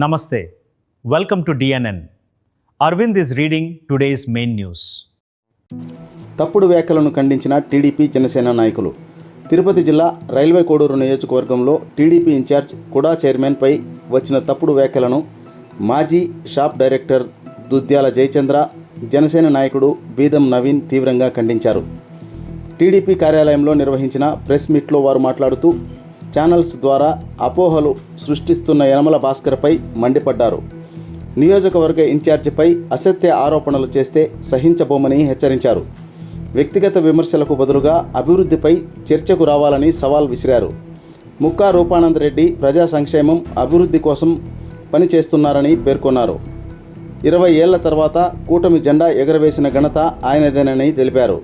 Namaste. Welcome to DNN. Arvind is reading today's main news. తప్పుడు వ్యాఖ్యలను ఖండించిన TDP Janasena నాయకులు. తిరుపతి జిల్లా రైల్వే కోడూరు నియోజకవర్గంలో టీడీపీ ఇన్ఛార్జ్ కుడా చైర్మన్పై వచ్చిన తప్పుడు వ్యాఖ్యలను మాజీ షాప్ డైరెక్టర్ దుద్యాల జయచంద్ర, జనసేన నాయకుడు బీదం నవీన్ తీవ్రంగా ఖండించారు. టీడీపీ కార్యాలయంలో నిర్వహించిన ప్రెస్ మీట్లో వారు మాట్లాడుతూ ఛానల్స్ ద్వారా అపోహలు సృష్టిస్తున్న యనమల భాస్కర్పై మండిపడ్డారు. నియోజకవర్గ ఇన్ఛార్జిపై అసత్య ఆరోపణలు చేస్తే సహించబోమని హెచ్చరించారు. వ్యక్తిగత విమర్శలకు బదులుగా అభివృద్ధిపై చర్చకు రావాలని సవాల్ విసిరారు. ముక్కా రూపానందరెడ్డి ప్రజా సంక్షేమం, అభివృద్ధి కోసం పనిచేస్తున్నారని పేర్కొన్నారు. 20 ఏళ్ల తర్వాత కూటమి జెండా ఎగరవేసిన ఘనత ఆయనదేనని తెలిపారు.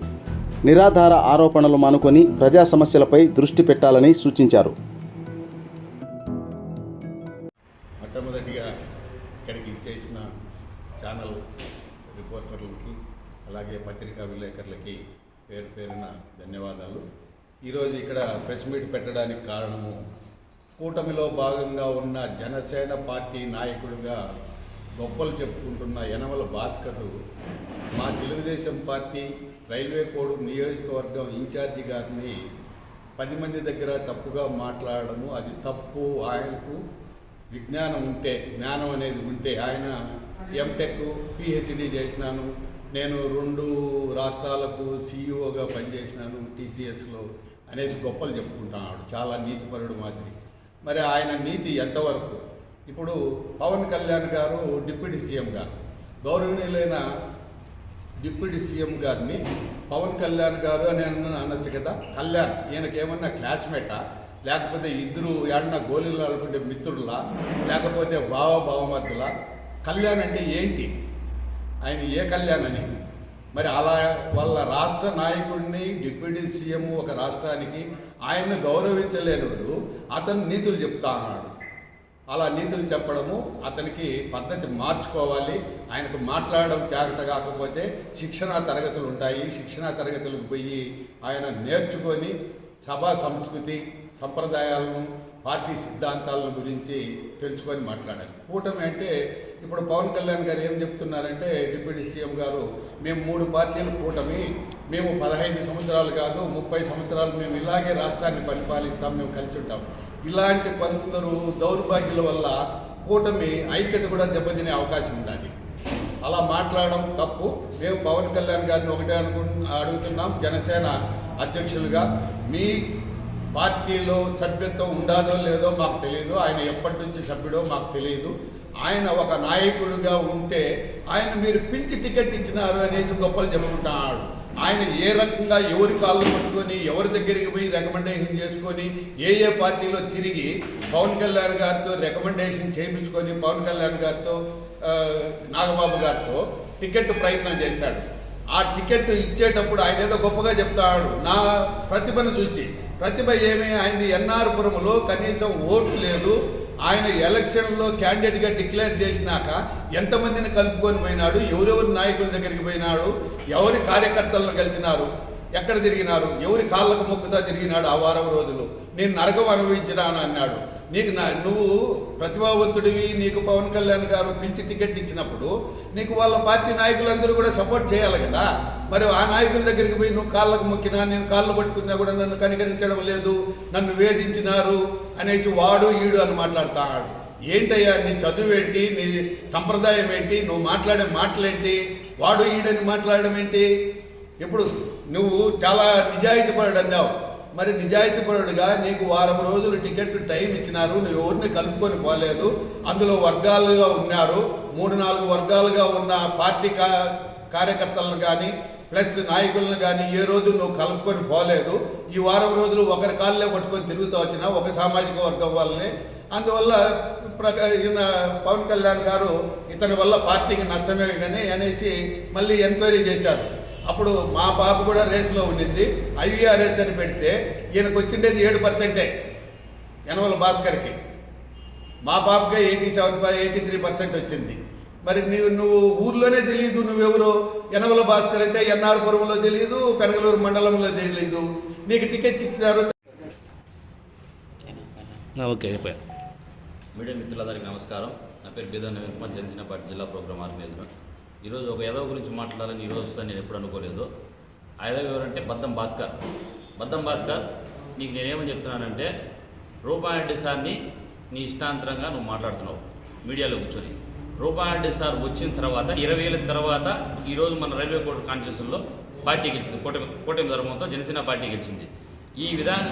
నిరాధార ఆరోపణలు మానుకొని ప్రజా సమస్యలపై దృష్టి పెట్టాలని సూచించారు. మొట్టమొదటిగా ఇక్కడికి ఇచ్చేసిన ఛానల్ రిపోర్టర్లకి అలాగే పత్రికా విలేకరులకి పేరు పేరున ధన్యవాదాలు. ఈరోజు ఇక్కడ ప్రెస్ మీట్ పెట్టడానికి కారణము కూటమిలో భాగంగా ఉన్న జనసేన పార్టీ నాయకుడిగా గొప్పలు చెప్పుకుంటున్న యనమల భాస్కర్ మా తెలుగుదేశం పార్టీ రైల్వే కోడూరు నియోజకవర్గం ఇన్ఛార్జి గారిని 10 మంది దగ్గర తప్పుగా మాట్లాడడము అది తప్పు. ఆయనకు విజ్ఞానం ఉంటే, జ్ఞానం అనేది ఉంటే, ఆయన ఎంటెక్ పిహెచ్డి చేసినాను, నేను 2 రాష్ట్రాలకు సిఇఓగా పనిచేసినాను టీసీఎస్లో అనేసి గొప్పలు చెప్పుకుంటున్నాడు. చాలా నీతిపరుడు మాదిరి. మరి ఆయన నీతి ఎంతవరకు? ఇప్పుడు పవన్ కళ్యాణ్ గారు డిప్యూటీ సీఎం గారు, గౌరవనీయులైన డిప్యూటీ సీఎం గారిని పవన్ కళ్యాణ్ గారు అని అనొచ్చు కదా. కళ్యాణ్ ఈయనకేమన్నా క్లాస్మేటా, లేకపోతే ఇద్దరు ఏడన్నా గోళీలు ఆడుకుంటే మిత్రులా, లేకపోతే బావమర్దులా? కళ్యాణ్ అంటే ఏంటి? ఆయన ఏ కళ్యాణ్ అని? మరి అలా వాళ్ళ రాష్ట్ర నాయకుడిని, డిప్యూటీ సీఎం ఒక రాష్ట్రానికి ఆయన్ను గౌరవించలేనివాడు అతను నీతులు చెప్తా అన్నాడు. అలా నీతులు చెప్పడము అతనికి పద్ధతి మార్చుకోవాలి. ఆయనకు మాట్లాడడం జాగ్రత్త కాకపోతే శిక్షణా తరగతులు ఉంటాయి. శిక్షణా తరగతులకు పోయి ఆయన నేర్చుకొని సభా సంస్కృతి, సంప్రదాయాలను, పార్టీ సిద్ధాంతాలను గురించి తెలుసుకొని మాట్లాడాలి. కూటమి అంటే ఇప్పుడు పవన్ కళ్యాణ్ గారు ఏం చెప్తున్నారంటే, డిప్యూటీ సీఎం గారు, మేము 3 పార్టీలు కూటమి, మేము 15 సంవత్సరాలు కాదు 30 సంవత్సరాలు మేము ఇలాగే రాష్ట్రాన్ని పరిపాలిస్తాం, మేము కలిసి ఉంటాం. ఇలాంటి కొందరు దౌర్భాగ్యుల వల్ల కూటమి ఐక్యత కూడా దెబ్బతినే అవకాశం ఉండాలి. అలా మాట్లాడడం తప్పు. మేము పవన్ కళ్యాణ్ గారిని ఒకటే అడుగుతున్నాం, జనసేన అధ్యక్షులుగా మీ పార్టీలో సభ్యత్వం ఉండాలో లేదో మాకు తెలియదు. ఆయన ఎప్పటి నుంచి సభ్యుడో మాకు తెలియదు. ఆయన ఒక నాయకుడిగా ఉంటే ఆయన మీరు పిలిచి టికెట్ ఇచ్చినారు అనేసి గొప్పలు చెప్పుకుంటున్నాడు. ఆయన ఏ రకంగా ఎవరి కాళ్ళు పట్టుకొని ఎవరి దగ్గరికి పోయి రికమెండేషన్ చేసుకొని ఏ పార్టీలో తిరిగి పవన్ కళ్యాణ్ గారితో రికమెండేషన్ చేయించుకొని పవన్ కళ్యాణ్ గారితో, నాగబాబు గారితో టికెట్ ప్రయత్నం చేశాడు. ఆ టికెట్ ఇచ్చేటప్పుడు ఆయన ఏదో గొప్పగా చెప్తాడు నా ప్రతిభను చూసి. ప్రతిభ ఏమీ, ఆయనది ఎన్ఆర్పురంలో కనీసం ఓటు లేదు. ఆయన ఎలక్షన్లో క్యాండిడేట్గా డిక్లేర్ చేసినాక ఎంతమందిని కలుపుకొని పోయినాడు, ఎవరెవరి నాయకుల దగ్గరికి పోయినాడు, ఎవరి కార్యకర్తలను కలిసినారు, ఎక్కడ తిరిగినారు, ఎవరి కాళ్ళకు మొక్కుతా తిరిగినాడు. ఆ వారం రోజులు నేను నరకం అనుభవించినాను అన్నాడు. నువ్వు ప్రతిభావంతుడివి, నీకు పవన్ కళ్యాణ్ గారు పిలిచి టికెట్ ఇచ్చినప్పుడు నీకు వాళ్ళ పార్టీ నాయకులందరూ కూడా సపోర్ట్ చేయాలి కదా. మరి ఆ నాయకుల దగ్గరికి పోయి నువ్వు కాళ్ళకు మొక్కినా, నేను కాళ్ళు పట్టుకున్నా కూడా నన్ను కనికరించడం లేదు, నన్ను వేధించినారు అనేసి వాడు ఈడు అని మాట్లాడుతున్నాడు. ఏంటయ్యా నీ చదువేంటి, నీ సంప్రదాయం ఏంటి, నువ్వు మాట్లాడే మాటలేంటి, వాడు ఈడని మాట్లాడడం ఏంటి? ఇప్పుడు నువ్వు చాలా నిజాయితీపరుడు అన్నావు. మరి నిజాయితీపరుడుగా నీకు వారం రోజులు టికెట్ టైం ఇచ్చినారు, నువ్వు ఎవరిని కలుపుకొని పోలేదు. అందులో వర్గాలుగా ఉన్నారు, 3-4 వర్గాలుగా ఉన్న పార్టీ కార్యకర్తలను కానీ ప్లస్ నాయకులను కానీ ఏ రోజు నువ్వు కలుపుకొని పోలేదు. ఈ వారం రోజులు ఒకరి కాళ్ళే పట్టుకొని తిరుగుతూ వచ్చినా ఒక సామాజిక వర్గం వల్లనే. అందువల్ల పవన్ కళ్యాణ్ గారు ఇతని వల్ల పార్టీకి నష్టమే కానీ అనేసి మళ్ళీ ఎంక్వైరీ చేశారు. అప్పుడు మా పాప కూడా రేసులో ఉండింది. IVRS అని పెడితే ఈయనకు వచ్చిండేది 7%. యనమల భాస్కర్కి, మా పాపకే 83% వచ్చింది. మరి నువ్వు ఊర్లోనే తెలియదు నువ్వెవరో. యనమల భాస్కర్ అంటే ఎన్ఆర్పురంలో తెలియదు, పెనగలూరు మండలంలో తెలియదు. నీకు టికెట్ ఇచ్చినారు. ఓకే. మీడియా మిత్రులందరికీ నమస్కారం. నా పేరు బీదా నవీన్ కుమార్, జనసేన పార్టీ జిల్లా ప్రోగ్రామ్ ఆర్గనైజర్. ఈరోజు ఒక ఎదవ గురించి మాట్లాడాలని ఈరోజు వస్తాను నేను ఎప్పుడు అనుకోలేదు. ఆ ఎదవ ఎవరంటే బద్దం భాస్కర్. నీకు నేనేమని చెప్తున్నానంటే, రూపారెడ్డి సార్ని నీ ఇష్టాంతరంగా నువ్వు మాట్లాడుతున్నావు మీడియాలో కూర్చొని. రూపారెడ్డి సార్ వచ్చిన తర్వాత 20 ఏళ్ళ తర్వాత ఈరోజు మన రైల్వే కోడ్ కాన్స్టిట్యూషన్లో పార్టీ గెలిచింది. కూటమి ధర్మంతో జనసేన పార్టీ గెలిచింది. ఈ విధానం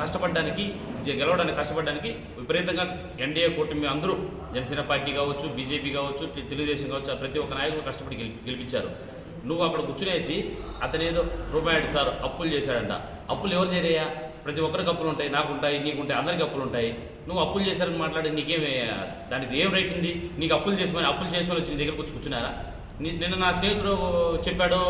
కష్టపడడానికి, గెలవడానికి కష్టపడడానికి విపరీతంగా ఎన్డీఏ కూటమి అందరూ, జనసేన పార్టీ కావచ్చు, బీజేపీ కావచ్చు, తెలుగుదేశం కావచ్చు, ప్రతి ఒక్క నాయకులు కష్టపడి గెలిపించారు. నువ్వు అక్కడ కూర్చునేసి అతనేదో రూపారెడ్డి సార్ అప్పులు చేశాడంట. అప్పులు ఎవరు చేయరయ్యా? ప్రతి ఒక్కరికి అప్పులు ఉంటాయి, నాకుంటాయి, నీకుంటాయి, అందరికీ అప్పులు ఉంటాయి. నువ్వు అప్పులు చేశారని మాట్లాడి నీకేమే, దానికి ఏం రైట్ ఉంది? నీకు అప్పులు చేసుకొని వచ్చి నీ దగ్గర కూర్చున్నారా? నిన్న నా స్నేహితుడు చెప్పాడు,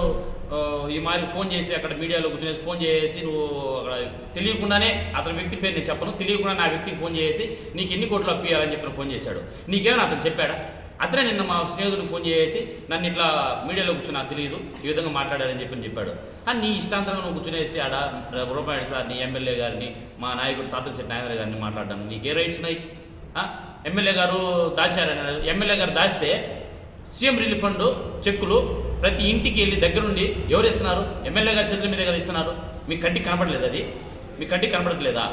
ఈ మారి ఫోన్ చేసి అక్కడ మీడియాలో కూర్చునేసి ఫోన్ చేసి, నువ్వు అక్కడ తెలియకుండానే, అతని వ్యక్తి పేరు నేను చెప్పను, తెలియకుండా నా వ్యక్తికి ఫోన్ చేసి నీకు ఎన్ని కోట్లు అప్పియాలని చెప్పిన ఫోన్ చేశాడు. నీకేమైనా అతను చెప్పాడా? అతనే నిన్న మా స్నేహితుడికి ఫోన్ చేసి నన్ను ఇట్లా మీడియాలో కూర్చుని నాకు తెలియదు, ఈ విధంగా మాట్లాడారని చెప్పాడు. నీ ఇష్టాంతరంగా నువ్వు కూర్చునేసి ఆడ రూపారెడ్డి సార్ని, ఎమ్మెల్యే గారిని, మా నాయకుడు తాతచెట్టి నాయకుడు గారిని మాట్లాడడానికి నీకే రైట్స్ ఉన్నాయి? ఎమ్మెల్యే గారు దాచారని, ఎమ్మెల్యే గారు దాస్తే సీఎం రిలీఫ్ ఫండ్ చెక్కులు ప్రతి ఇంటికి వెళ్ళి దగ్గరుండి ఎవరు ఇస్తున్నారు? ఎమ్మెల్యే గారి చేతుల మీద కదా ఇస్తున్నారు. మీ కంటికి కనపడలేదు? అది మీ కంటికి కనపడట్లేదా?